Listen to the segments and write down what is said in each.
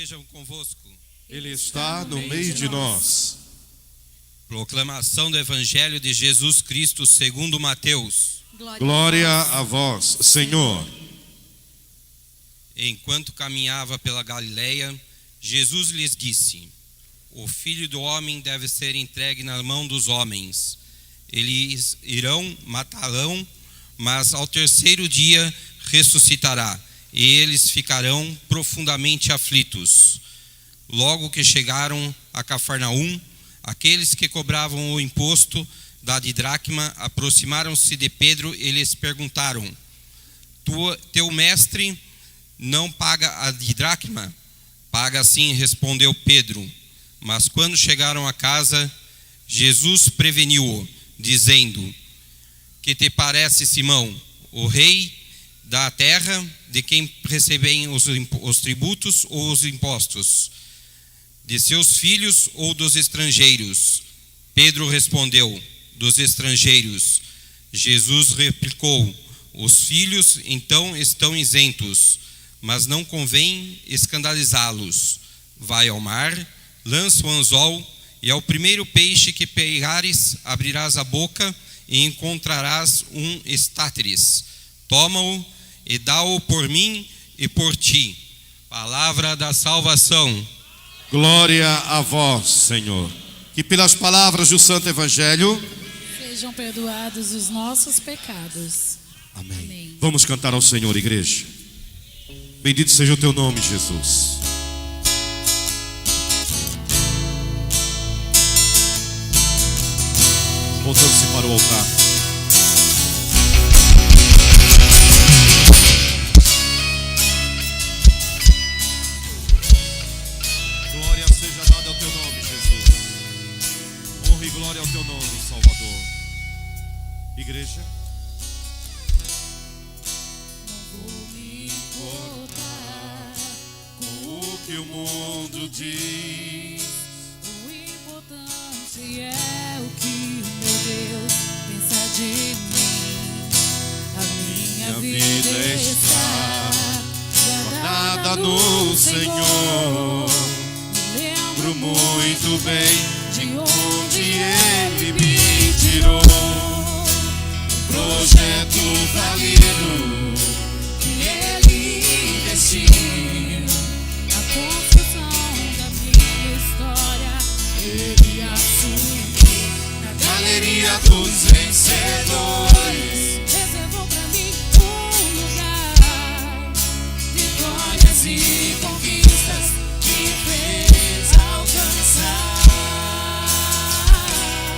estejam convosco. Ele está no meio de nós. Proclamação do Evangelho de Jesus Cristo segundo Mateus. Glória a vós, Senhor. Enquanto caminhava pela Galileia, Jesus lhes disse: O Filho do Homem deve ser entregue na mão dos homens. Eles irão, matá-lo, mas ao terceiro dia ressuscitará, e eles ficarão profundamente aflitos. Logo que chegaram a Cafarnaum, aqueles que cobravam o imposto da didracma aproximaram-se de Pedro e lhes perguntaram: Teu mestre não paga a didracma? Paga sim, respondeu Pedro. Mas quando chegaram a casa, Jesus preveniu-o, dizendo: Que te parece, Simão? O rei da terra, de quem recebem os tributos ou os impostos? De seus filhos ou dos estrangeiros? Pedro respondeu: Dos estrangeiros. Jesus replicou: Os filhos então estão isentos, mas não convém escandalizá-los. Vai ao mar, lança o anzol, e ao primeiro peixe que pegares, abrirás a boca e encontrarás um estáteres. Toma-o e dá-o por mim e por ti. Palavra da salvação. Glória a vós, Senhor. Que pelas palavras do Santo Evangelho sejam perdoados os nossos pecados. Amém. Amém. Vamos cantar ao Senhor, igreja. Bendito seja o teu nome, Jesus. Voltando-se para o altar. Glória seja dada ao teu nome, Jesus. Honra e glória ao teu nome, Salvador. Igreja. Não vou me importar com O que o mundo diz. o importante é o que meu Deus pensa de mim. A minha vida está Guardada no Senhor. Lembro muito bem de onde Ele me tirou. Um projeto falido que Ele investiu. A construção da minha história Ele assumiu. na galeria dos vencedores. Reservou pra mim um lugar, vitórias e conquistas que fez alcançar.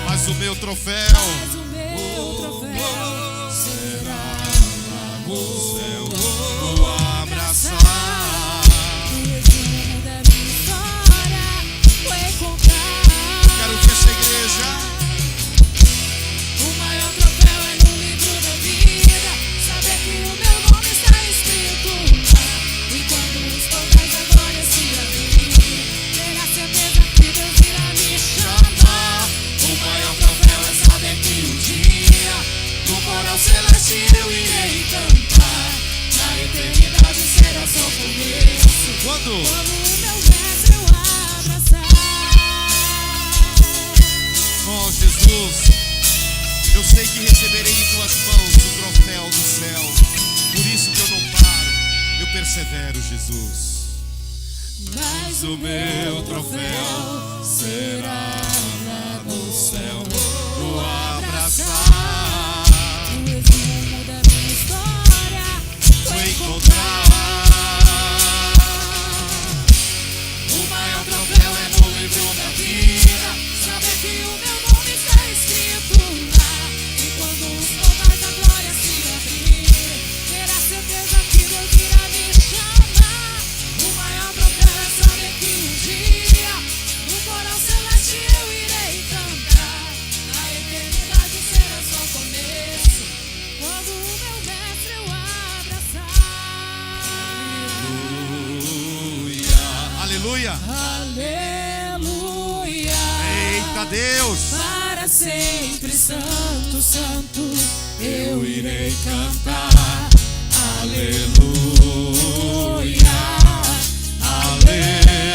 Mas o meu troféu Mas o meu troféu será lá no céu vou abraçar. O resumo da minha história foi contar. Quero que essa igreja O maior troféu é no livro da vida, saber que o meu nome está escrito lá. E quando os portais da glória se abrirem, ter a certeza que Deus irá me chamar. o maior troféu é saber que um dia No coral celeste eu irei cantar, na eternidade será só começo. quando Quando o meu mestre eu abraçar. oh Jesus, eu sei que receberei em tuas mãos o troféu do céu. Por isso que eu não paro, eu persevero, Jesus. Mas O meu troféu será lá no céu. Vou abraçar. O resumo da minha história Vou foi encontrar. O maior troféu é no livro da vida, saber que o meu nome está escrito lá. E quando os portais da glória se abrirem, ter a certeza que Deus irá me chamar. O maior troféu é saber que um dia no coral celeste eu irei cantar, na eternidade será só começo. Quando o meu mestre eu abraçar. Aleluia. Aleluia. Eita Deus. Para sempre santo, santo, eu irei cantar. Aleluia. Aleluia.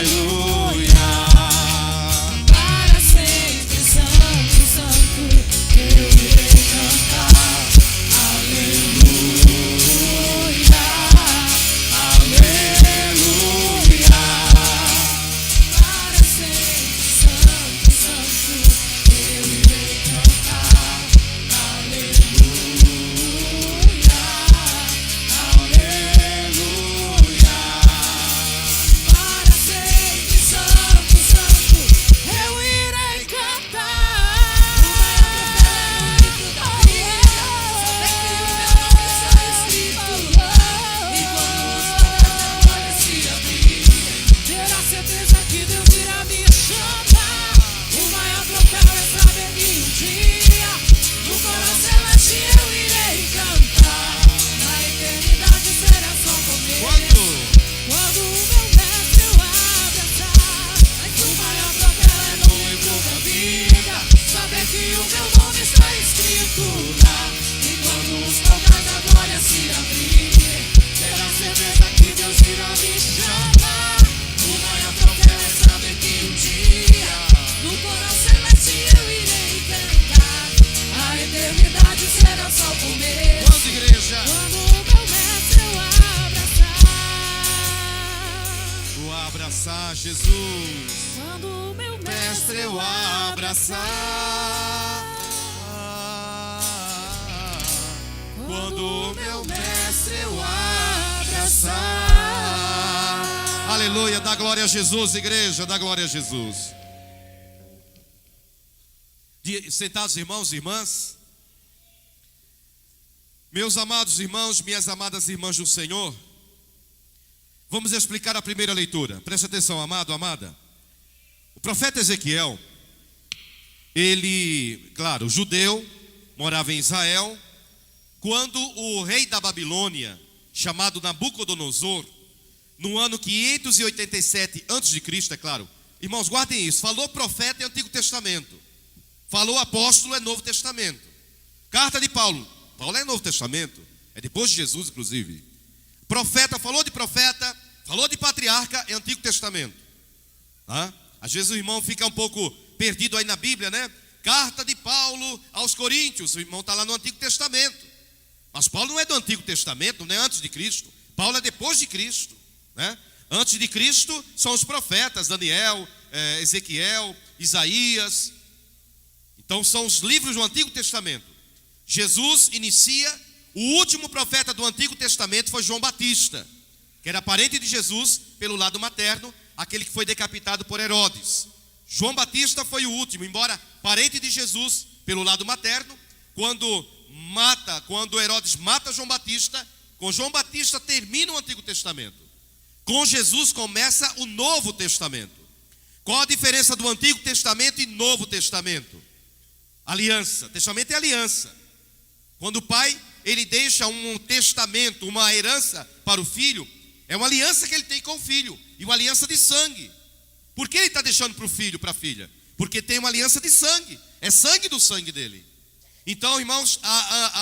escrito lá. E quando os portais da glória se abrirem, terá certeza que Deus irá me chamar. O maior troféu é saber que um dia no coral celeste eu irei cantar. A eternidade será só por meu. Quando, igreja? Quando o meu mestre eu abraçar. Vou abraçar Jesus. Quando o meu Mestre, eu abraçar. Quando o meu mestre eu abraçar. Aleluia, dá glória a Jesus, igreja, dá glória a Jesus. Sentados, irmãos e irmãs. Meus amados irmãos, minhas amadas irmãs do Senhor, vamos explicar a primeira leitura. Preste atenção, amado, amada. O profeta Ezequiel, ele, claro, judeu, morava em Israel. Quando o rei da Babilônia, chamado Nabucodonosor, no ano 587 a.C., é claro, irmãos, guardem isso, falou profeta é Antigo Testamento, falou apóstolo é Novo Testamento. Carta de Paulo, Paulo é Novo Testamento, é depois de Jesus, inclusive. Profeta, falou de patriarca é Antigo Testamento. Às vezes o irmão fica um pouco perdido aí na Bíblia, né? Carta de Paulo aos Coríntios, o irmão está lá no Antigo Testamento. Mas Paulo não é do Antigo Testamento, não é antes de Cristo. Paulo é depois de Cristo, né? Antes de Cristo são os profetas, Daniel, Ezequiel, Isaías. Então são os livros do Antigo Testamento. Jesus inicia, o último profeta do Antigo Testamento foi João Batista, que era parente de Jesus pelo lado materno, aquele que foi decapitado por Herodes. João Batista foi o último, embora parente de Jesus pelo lado materno. Quando Herodes mata João Batista, com João Batista termina o Antigo Testamento. Com Jesus começa o Novo Testamento. Qual a diferença do Antigo Testamento e Novo Testamento? Aliança. Testamento é aliança. Quando o pai, ele deixa um testamento, uma herança para o filho, é uma aliança que ele tem com o filho, e uma aliança de sangue. Por que ele está deixando para o filho, para a filha? Porque tem uma aliança de sangue, é sangue do sangue dele. Então, irmãos,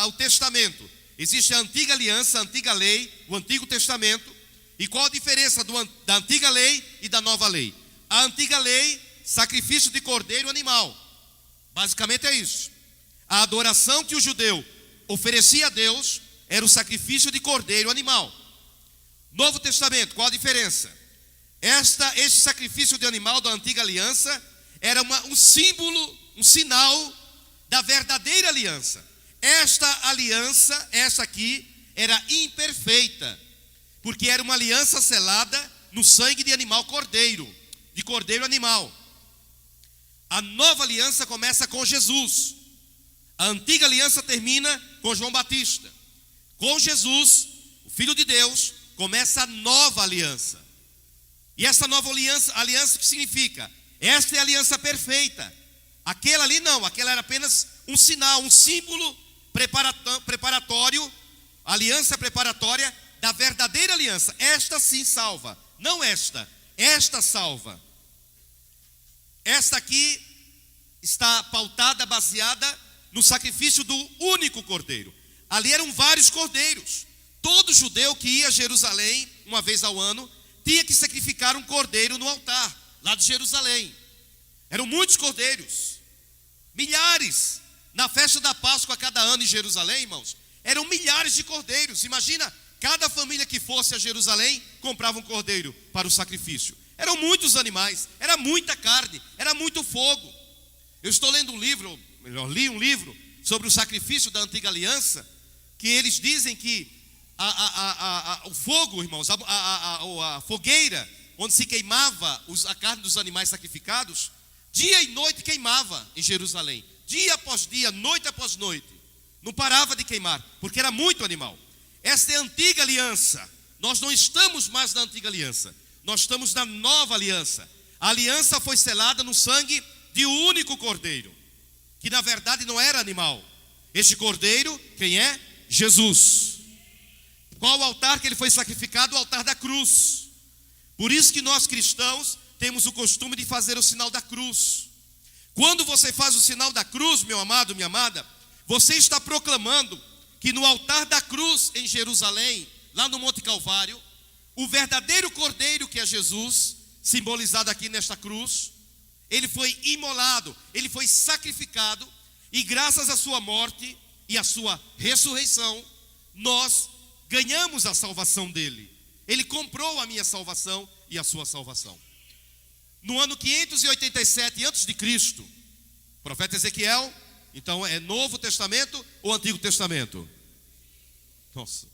o testamento, existe a antiga aliança, a antiga lei, o Antigo Testamento. E qual a diferença da antiga lei e da nova lei? A antiga lei, sacrifício de cordeiro animal, basicamente é isso. A adoração que o judeu oferecia a Deus era o sacrifício de cordeiro animal. Novo Testamento, qual a diferença? Este sacrifício de animal da antiga aliança era um símbolo, um sinal da verdadeira aliança. Esta aliança, essa aqui, era imperfeita, porque era uma aliança selada no sangue de animal cordeiro, de cordeiro animal. A nova aliança começa com Jesus. A antiga aliança termina com João Batista. Com Jesus, o Filho de Deus, começa a nova aliança. E essa nova aliança que significa? Esta é a aliança perfeita. Aquela ali não, aquela era apenas um sinal, um símbolo preparatório, aliança preparatória da verdadeira aliança. Esta sim salva, não esta salva. Esta aqui está pautada, baseada no sacrifício do único cordeiro. Ali eram vários cordeiros. Todo judeu que ia a Jerusalém uma vez ao ano tinha que sacrificar um cordeiro no altar lá de Jerusalém. Eram muitos cordeiros, milhares. Na festa da Páscoa, cada ano em Jerusalém, irmãos, eram milhares de cordeiros. Imagina, cada família que fosse a Jerusalém comprava um cordeiro para o sacrifício. Eram muitos animais, era muita carne, era muito fogo. Eu estou lendo um livro, li um livro sobre o sacrifício da antiga aliança, que eles dizem que o fogo, irmãos, a fogueira onde se queimava a carne dos animais sacrificados, dia e noite queimava em Jerusalém. Dia após dia, noite após noite. Não parava de queimar, porque era muito animal. Esta é a antiga aliança. Nós não estamos mais na antiga aliança. Nós estamos na nova aliança. A aliança foi selada no sangue de um único cordeiro, que na verdade não era animal. Este cordeiro, quem é? Jesus. Qual o altar que ele foi sacrificado? O altar da cruz. Por isso que nós cristãos temos o costume de fazer o sinal da cruz. Quando você faz o sinal da cruz, meu amado, minha amada, você está proclamando que no altar da cruz em Jerusalém, lá no Monte Calvário, o verdadeiro cordeiro que é Jesus, simbolizado aqui nesta cruz, ele foi imolado, ele foi sacrificado, e graças à sua morte e à sua ressurreição, nós ganhamos a salvação dele. Ele comprou a minha salvação e a sua salvação. No ano 587 a.C., profeta Ezequiel, então é Novo Testamento ou Antigo Testamento? Nossa,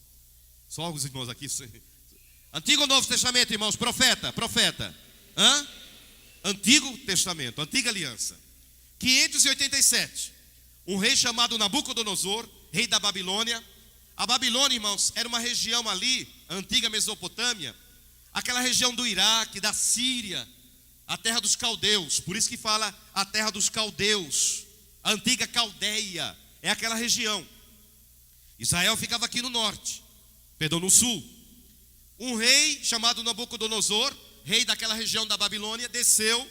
só alguns irmãos aqui. Antigo ou Novo Testamento, irmãos? Profeta. Antigo Testamento, Antiga Aliança. 587, um rei chamado Nabucodonosor, rei da Babilônia. A Babilônia, irmãos, era uma região ali, a antiga Mesopotâmia, aquela região do Iraque, da Síria, a terra dos caldeus. Por isso que fala a terra dos caldeus, a antiga Caldeia, é aquela região. Israel ficava aqui no norte, no sul. Um rei chamado Nabucodonosor, rei daquela região da Babilônia, desceu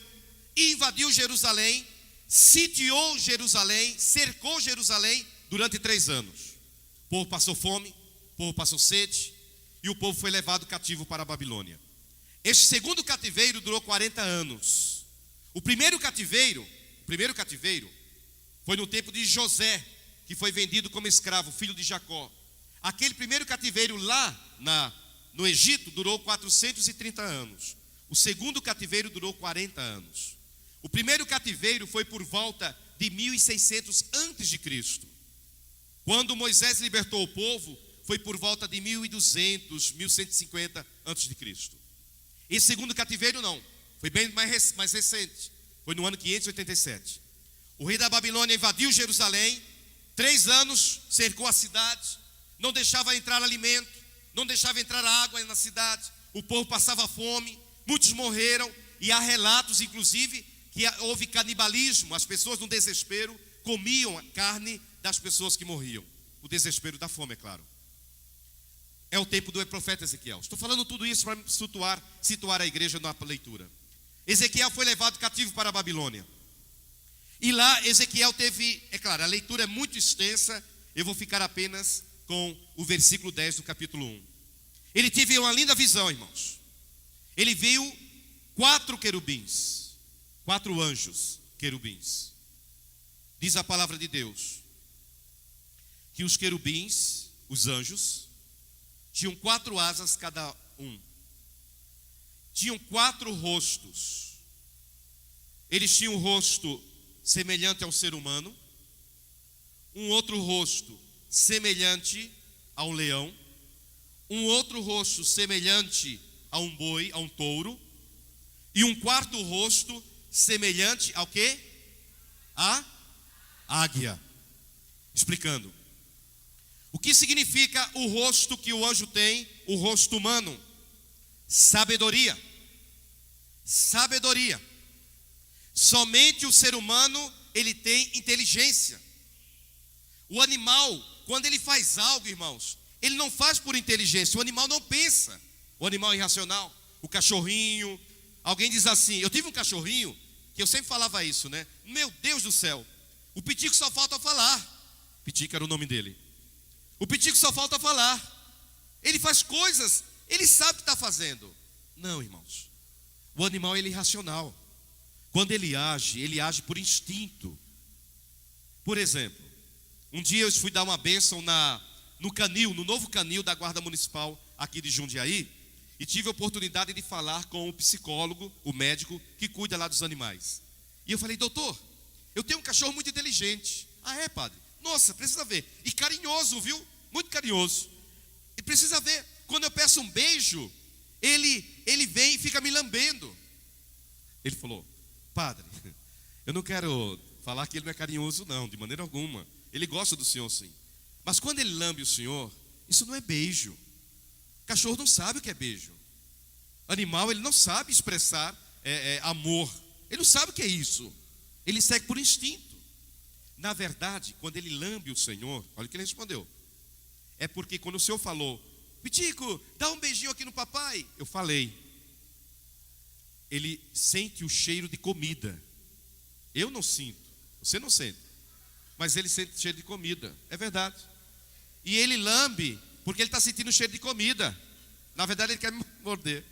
e invadiu Jerusalém, sitiou Jerusalém, cercou Jerusalém durante 3 anos. O povo passou fome, o povo passou sede, e o povo foi levado cativo para a Babilônia. Este segundo cativeiro durou 40 anos. O primeiro cativeiro foi no tempo de José, que foi vendido como escravo, filho de Jacó. Aquele primeiro cativeiro lá no Egito durou 430 anos. O segundo cativeiro durou 40 anos. O primeiro cativeiro foi por volta de 1600 a.C. Quando Moisés libertou o povo, foi por volta de 1200, 1150 a.C. Esse segundo cativeiro não, foi bem mais recente, foi no ano 587. O rei da Babilônia invadiu Jerusalém, 3 anos, cercou a cidade, não deixava entrar alimento, não deixava entrar água na cidade, o povo passava fome, muitos morreram, e há relatos inclusive que houve canibalismo, as pessoas no desespero comiam a carne das pessoas que morriam. O desespero da fome, é claro. É o tempo do profeta Ezequiel. Estou falando tudo isso para situar a igreja na leitura. Ezequiel foi levado cativo para a Babilônia. E lá Ezequiel teve, é claro, a leitura é muito extensa, eu vou ficar apenas com o versículo 10 do capítulo 1. Ele teve uma linda visão, irmãos. Ele viu 4 querubins, 4 anjos querubins. Diz a palavra de Deus que os querubins, os anjos, tinham 4 asas cada um. Tinham 4 rostos. Eles tinham um rosto semelhante ao ser humano, um outro rosto semelhante a um leão, um outro rosto semelhante a um boi, a um touro, e um quarto rosto semelhante ao quê? A águia. Explicando. O que significa o rosto que o anjo tem, o rosto humano? Sabedoria. Sabedoria. Somente o ser humano, ele tem inteligência. O animal, quando ele faz algo, irmãos, ele não faz por inteligência, o animal não pensa. O animal é irracional, o cachorrinho. Alguém diz assim, eu tive um cachorrinho, que eu sempre falava isso, né? Meu Deus do céu, o Pitico só falta falar. Pitico era o nome dele. O Pitico só falta falar. Ele faz coisas, ele sabe o que está fazendo. Não, irmãos, o animal ele é irracional. Quando ele age por instinto. Por exemplo, um dia eu fui dar uma bênção no novo canil da Guarda Municipal aqui de Jundiaí, e tive a oportunidade de falar com o psicólogo, o médico que cuida lá dos animais. E eu falei, doutor, eu tenho um cachorro muito inteligente. Ah, é, padre? Nossa, precisa ver. E carinhoso, viu? Muito carinhoso. E precisa ver, quando eu peço um beijo, ele vem e fica me lambendo. Ele falou, padre, eu não quero falar que ele não é carinhoso não, de maneira alguma. Ele gosta do senhor sim. Mas quando ele lambe o senhor, isso não é beijo. O cachorro não sabe o que é beijo. O animal, ele não sabe expressar amor. Ele não sabe o que é isso. Ele segue por instinto. Na verdade, quando ele lambe o senhor, olha o que ele respondeu. É porque quando o senhor falou, Pitico, dá um beijinho aqui no papai. Eu falei. Ele sente o cheiro de comida. Eu não sinto. Você não sente. mas ele sente cheiro de comida. É verdade. E ele lambe porque ele está sentindo cheiro de comida. Na verdade, ele quer me morder.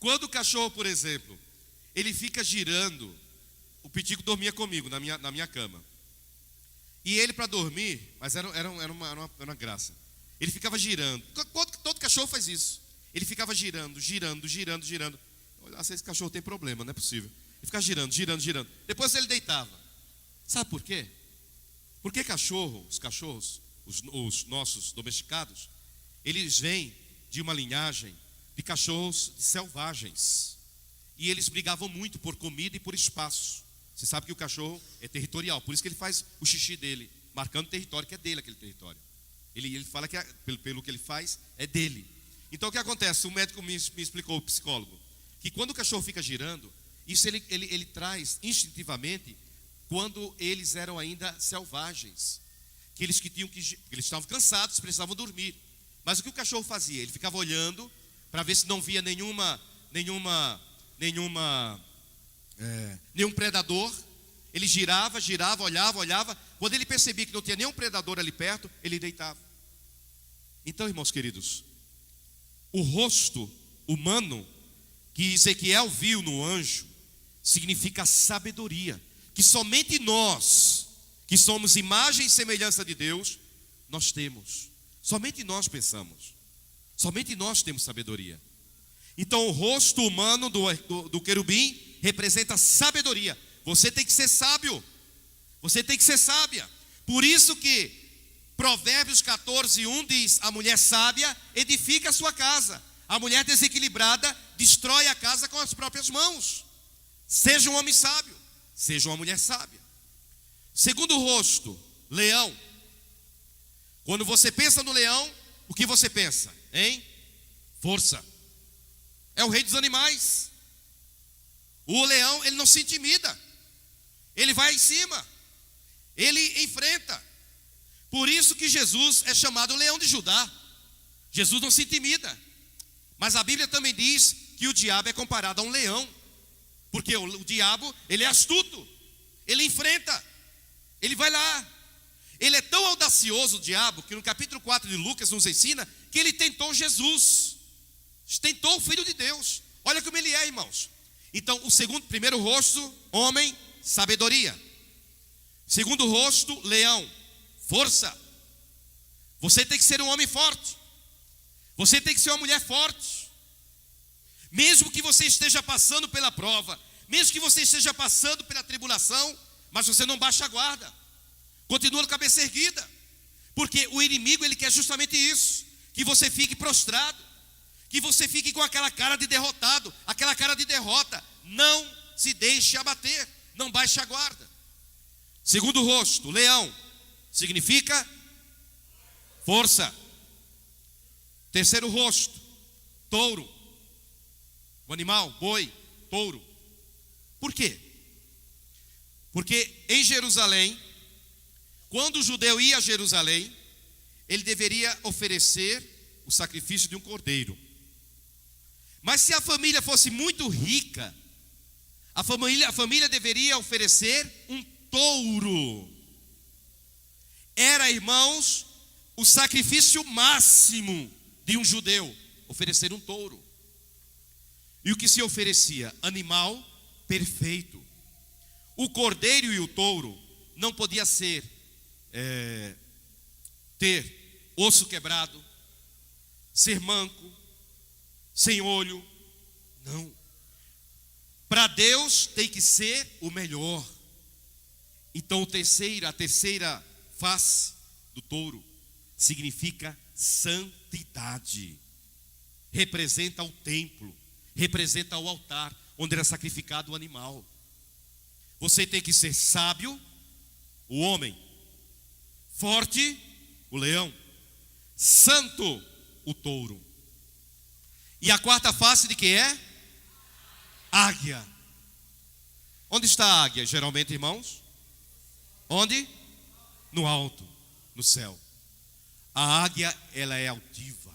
Quando o cachorro, por exemplo, ele fica girando, o Pitico dormia comigo na minha cama. E ele, para dormir, mas era uma graça. Ele ficava girando. Todo cachorro faz isso. Ele ficava girando. Olha, esse cachorro tem problema, não é possível. Ele ficava girando. Depois ele deitava. Sabe por quê? Porque os cachorros, os nossos domesticados, eles vêm de uma linhagem de cachorros selvagens. E eles brigavam muito por comida e por espaço. Você sabe que o cachorro é territorial, por isso que ele faz o xixi dele, marcando o território que é dele, aquele território. Ele fala que pelo que ele faz, é dele. Então o que acontece? O médico me explicou, o psicólogo, que quando o cachorro fica girando, isso ele traz instintivamente quando eles eram ainda selvagens. Que eles estavam cansados, precisavam dormir. Mas o que o cachorro fazia? Ele ficava olhando para ver se não via nenhum predador. Ele girava, olhava. Quando ele percebia que não tinha nenhum predador ali perto, ele deitava. Então, irmãos queridos, o rosto humano que Ezequiel viu no anjo significa sabedoria, que somente nós, que somos imagem e semelhança de Deus, nós temos. Somente nós pensamos. Somente nós temos sabedoria. Então o rosto humano do querubim representa sabedoria. Você tem que ser sábio. Você tem que ser sábia. Por isso que Provérbios 14:1 diz: a mulher sábia edifica a sua casa. A mulher desequilibrada destrói a casa com as próprias mãos. Seja um homem sábio, seja uma mulher sábia. Segundo rosto, leão. Quando você pensa no leão, o que você pensa? Em força. É o rei dos animais. O leão, ele não se intimida. Ele vai em cima. Ele enfrenta. Por isso que Jesus é chamado leão de Judá. Jesus não se intimida. Mas a Bíblia também diz que o diabo é comparado a um leão. Porque o diabo, ele é astuto. Ele enfrenta. Ele vai lá. Ele é tão audacioso, o diabo, que no capítulo 4 de Lucas nos ensina que ele tentou Jesus. Tentou o Filho de Deus. Olha como ele é, irmãos. Então, primeiro rosto, homem, sabedoria. Segundo rosto, leão, força. Você tem que ser um homem forte. Você tem que ser uma mulher forte. Mesmo que você esteja passando pela prova, mesmo que você esteja passando pela tribulação, mas você não baixa a guarda. Continua com a cabeça erguida. Porque o inimigo, ele quer justamente isso. Que você fique prostrado. Que você fique com aquela cara de derrotado, aquela cara de derrota. Não se deixe abater, não baixe a guarda. Segundo rosto, leão, significa força. Terceiro rosto, touro. O animal, boi, touro. Por quê? Porque em Jerusalém, quando o judeu ia a Jerusalém, ele deveria oferecer o sacrifício de um cordeiro. Mas se a família fosse muito rica, a família deveria oferecer um touro. Era, irmãos, o sacrifício máximo de um judeu, oferecer um touro. E o que se oferecia? Animal perfeito. O cordeiro e o touro não podia ter osso quebrado, ser manco, sem olho. Não. Para Deus tem que ser o melhor. Então a terceira face do touro significa santidade. Representa o templo, representa o altar onde era sacrificado o animal. Você tem que ser sábio, o homem, forte, o leão, santo, o touro. E a quarta face de que é? Águia. Onde está a águia, geralmente, irmãos? Onde? No alto, no céu. A águia, ela é altiva.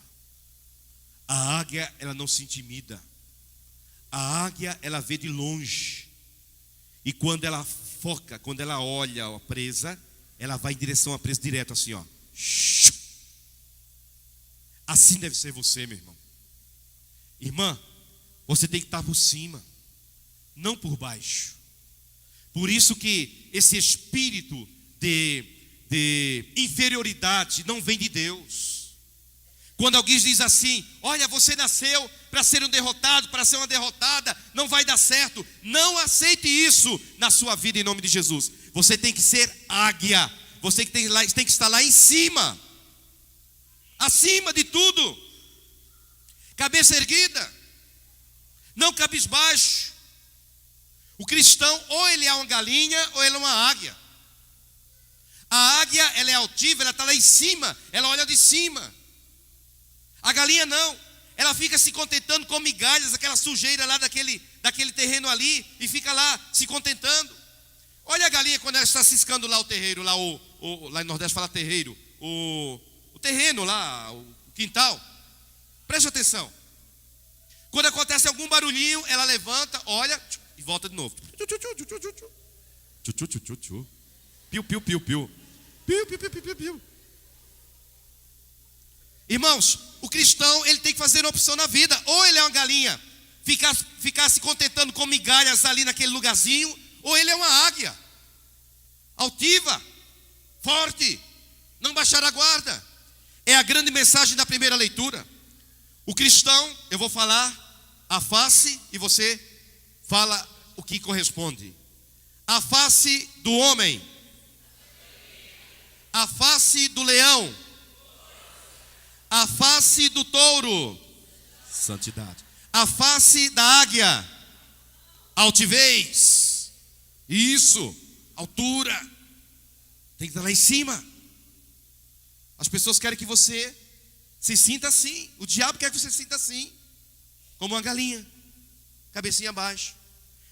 A águia, ela não se intimida. A águia, ela vê de longe. E quando ela foca, quando ela olha a presa, ela vai em direção à presa direto assim, ó. Assim deve ser você, meu irmão. Irmã, você tem que estar por cima, não por baixo. Por isso que esse espírito de inferioridade não vem de Deus. Quando alguém diz assim: olha, você nasceu para ser um derrotado, para ser uma derrotada, não vai dar certo. Não aceite isso na sua vida em nome de Jesus. Você tem que ser águia. Você tem que estar lá em cima, acima de tudo, cabeça erguida, não cabisbaixo. O cristão, ou ele é uma galinha, ou ele é uma águia. A águia, ela é altiva, ela está lá em cima, ela olha de cima. A galinha não, ela fica se contentando com migalhas, aquela sujeira lá daquele terreno ali, e fica lá se contentando. Olha a galinha quando ela está ciscando lá o terreiro, lá em Nordeste fala terreiro, o terreno lá, o quintal. Preste atenção. Quando acontece algum barulhinho, ela levanta, olha e volta de novo. Piu, piu, piu, piu. Piu, piu, piu, piu, piu. Irmãos, o cristão, ele tem que fazer uma opção na vida. Ou ele é uma galinha, ficar se contentando com migalhas ali naquele lugarzinho, ou ele é uma águia, altiva, forte, não baixar a guarda. É a grande mensagem da primeira leitura. O cristão, eu vou falar a face e você fala o que corresponde. A face do homem, a face do leão, a face do touro, santidade. A face da águia, altivez. Isso, altura. Tem que estar lá em cima. As pessoas querem que você se sinta assim. O diabo quer que você se sinta assim, como uma galinha, cabecinha abaixo.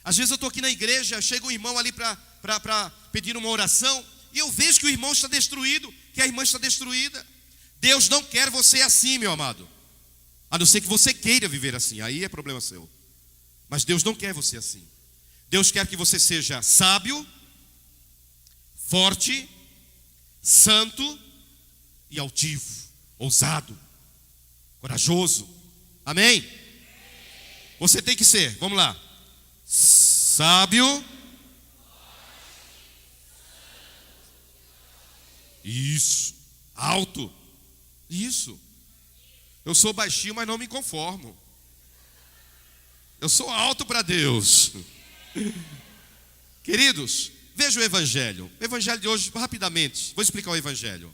Às vezes eu estou aqui na igreja, chega um irmão ali para pedir uma oração, e eu vejo que o irmão está destruído, que a irmã está destruída. Deus não quer você assim, meu amado. A não ser que você queira viver assim, aí é problema seu. Mas Deus não quer você assim. Deus quer que você seja sábio, forte, santo e altivo, ousado, corajoso. Amém? Você tem que ser, vamos lá, sábio. Isso, alto. Isso. Eu sou baixinho, mas não me conformo. Eu sou alto para Deus. Queridos, veja o evangelho. O evangelho de hoje, rapidamente, vou explicar o evangelho.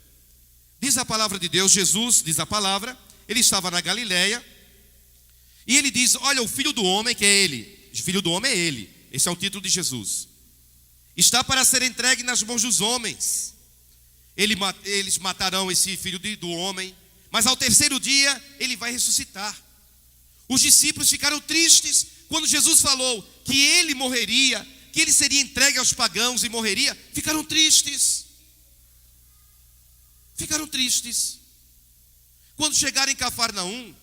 Diz a palavra de Deus, Jesus diz a palavra, ele estava na Galileia, e ele diz: olha, o filho do homem, que é ele, o filho do homem é ele, esse é o título de Jesus, está para ser entregue nas mãos dos homens. Eles matarão esse filho do homem, mas ao terceiro dia ele vai ressuscitar. Os discípulos ficaram tristes quando Jesus falou que ele morreria, que ele seria entregue aos pagãos e morreria. Ficaram tristes. Ficaram tristes. Quando chegaram em Cafarnaum,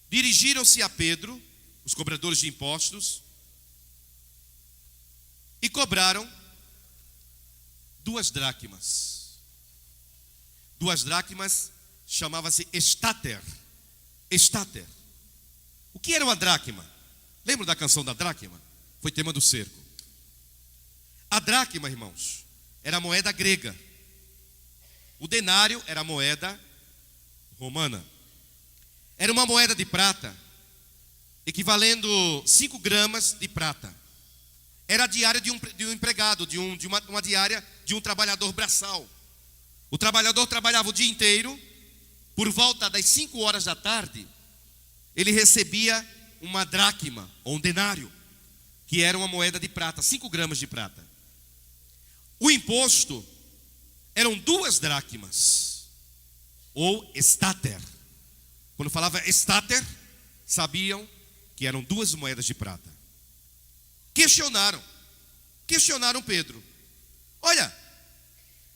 dirigiram-se a Pedro, os cobradores de impostos, e cobraram 2 dracmas. 2 dracmas chamava-se estáter. Estáter. O que era uma dracma? Lembra da canção da dracma? Foi tema do cerco. A dracma, irmãos, era a moeda grega. O denário era a moeda romana. Era uma moeda de prata, equivalendo 5 gramas de prata. Era a diária de um empregado, uma diária de um trabalhador braçal. O trabalhador trabalhava o dia inteiro. Por volta das 5 horas da tarde, ele recebia uma dracma, ou um denário, que era uma moeda de prata, 5 gramas de prata. O imposto eram 2 dracmas, ou estáter. Quando falava estáter, sabiam que eram 2 moedas de prata. Questionaram Pedro: olha,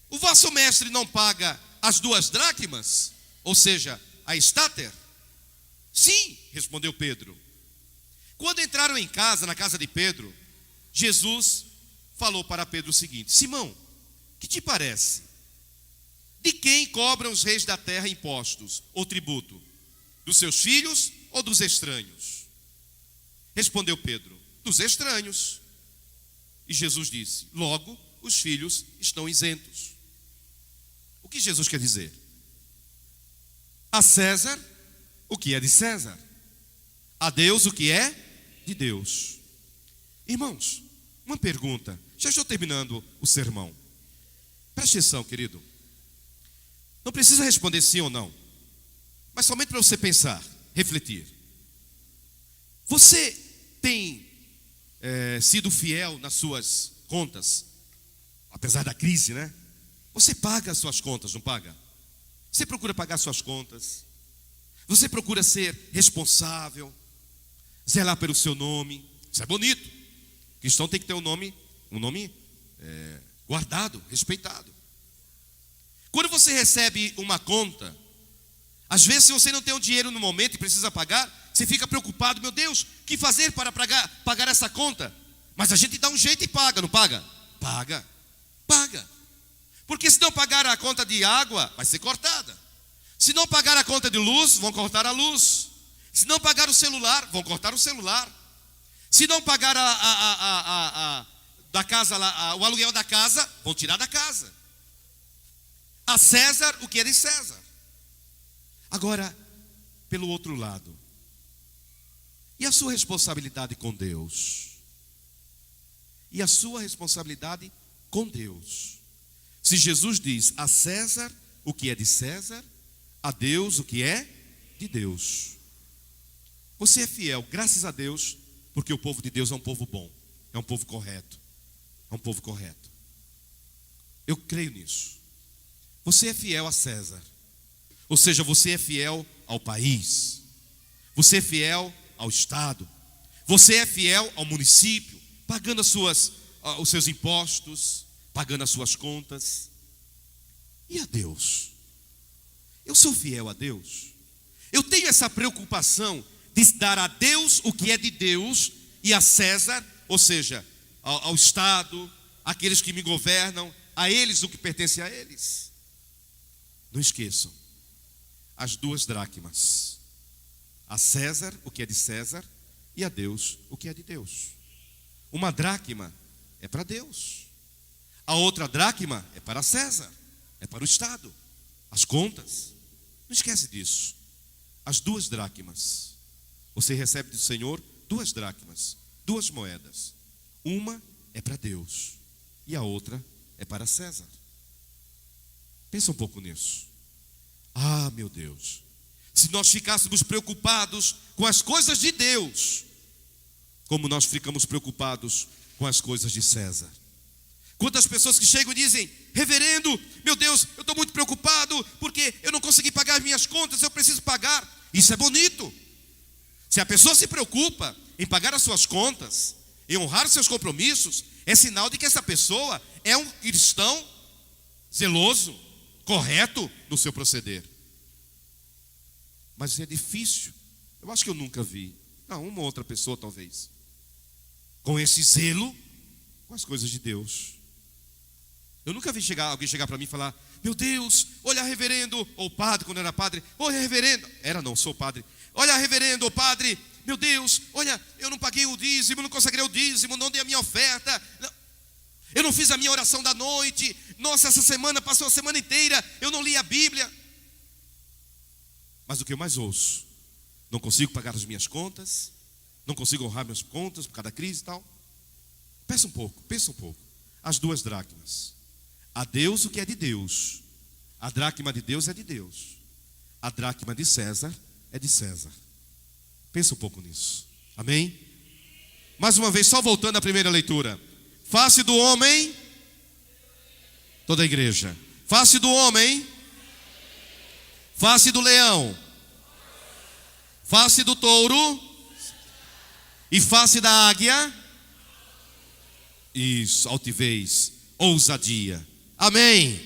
o vosso mestre não paga as 2 dracmas? Ou seja, a estáter? Sim, respondeu Pedro. Quando entraram em casa, na casa de Pedro, Jesus falou para Pedro o seguinte: Simão, que te parece? De quem cobram os reis da terra impostos ou tributo? Dos seus filhos ou dos estranhos? Respondeu Pedro: dos estranhos. E Jesus disse: logo, os filhos estão isentos. O que Jesus quer dizer? A César o que é de César, a Deus o que é de Deus. Irmãos, uma pergunta. Já estou terminando o sermão. Preste atenção, querido. Não precisa responder sim ou não, mas somente para você pensar, refletir. Você tem sido fiel nas suas contas, apesar da crise, né? Você paga as suas contas, não paga? Você procura pagar suas contas. Você procura ser responsável, zelar pelo seu nome. Isso é bonito. O cristão tem que ter um nome guardado, respeitado. Quando você recebe uma conta, às vezes, se você não tem o dinheiro no momento e precisa pagar, você fica preocupado: meu Deus, o que fazer para pagar essa conta? Mas a gente dá um jeito e paga, não paga? Paga. Porque se não pagar a conta de água, vai ser cortada. Se não pagar a conta de luz, vão cortar a luz. Se não pagar o celular, vão cortar o celular. Se não pagar da casa, o aluguel da casa, vão tirar da casa. A César o que é de César. Agora, pelo outro lado, e a sua responsabilidade com Deus? E a sua responsabilidade com Deus? Se Jesus diz: a César o que é de César, a Deus o que é de Deus. Você é fiel, graças a Deus, porque o povo de Deus é um povo bom, é um povo correto, é um povo correto. Eu creio nisso. Você é fiel a César, ou seja, você é fiel ao país, você é fiel ao estado, você é fiel ao município, pagando os seus impostos, pagando as suas contas. E a Deus? Eu sou fiel a Deus? Eu tenho essa preocupação de dar a Deus o que é de Deus e a César, ou seja, ao Estado, àqueles que me governam, a eles o que pertence a eles? Não esqueçam, as 2 dracmas: a César o que é de César e a Deus o que é de Deus. Uma dracma é para Deus, a outra dracma é para César, é para o Estado, as contas. Não esquece disso. As 2 dracmas, você recebe do Senhor 2 dracmas, 2 moedas. Uma é para Deus e a outra é para César. Pensa um pouco nisso. Ah, meu Deus, se nós ficássemos preocupados com as coisas de Deus, como nós ficamos preocupados com as coisas de César. Quantas pessoas que chegam e dizem: reverendo, meu Deus, eu estou muito preocupado porque eu não consegui pagar as minhas contas, eu preciso pagar. Isso é bonito. Se a pessoa se preocupa em pagar as suas contas, em honrar os seus compromissos, é sinal de que essa pessoa é um cristão zeloso, correto no seu proceder. Mas é difícil. Eu acho que eu nunca vi, não, uma outra pessoa talvez, com esse zelo com as coisas de Deus. Eu nunca vi alguém chegar para mim e falar: meu Deus, olha, reverendo, ou padre, quando era padre: olha, reverendo, sou padre, olha, reverendo, ou padre, meu Deus, olha, eu não paguei o dízimo, não consagrei o dízimo, não dei a minha oferta, eu não fiz a minha oração da noite, nossa, essa semana passou a semana inteira, eu não li a Bíblia. Mas o que eu mais ouço: não consigo pagar as minhas contas, não consigo honrar minhas contas por causa da crise e tal. Pensa um pouco. As 2 dracmas: a Deus o que é de Deus, a dracma de Deus é de Deus, a dracma de César é de César. Pensa um pouco nisso, amém? Mais uma vez, só voltando à primeira leitura: face do homem, toda a igreja, face do homem, face do leão, face do touro e face da águia. Isso, altivez, ousadia. Amém.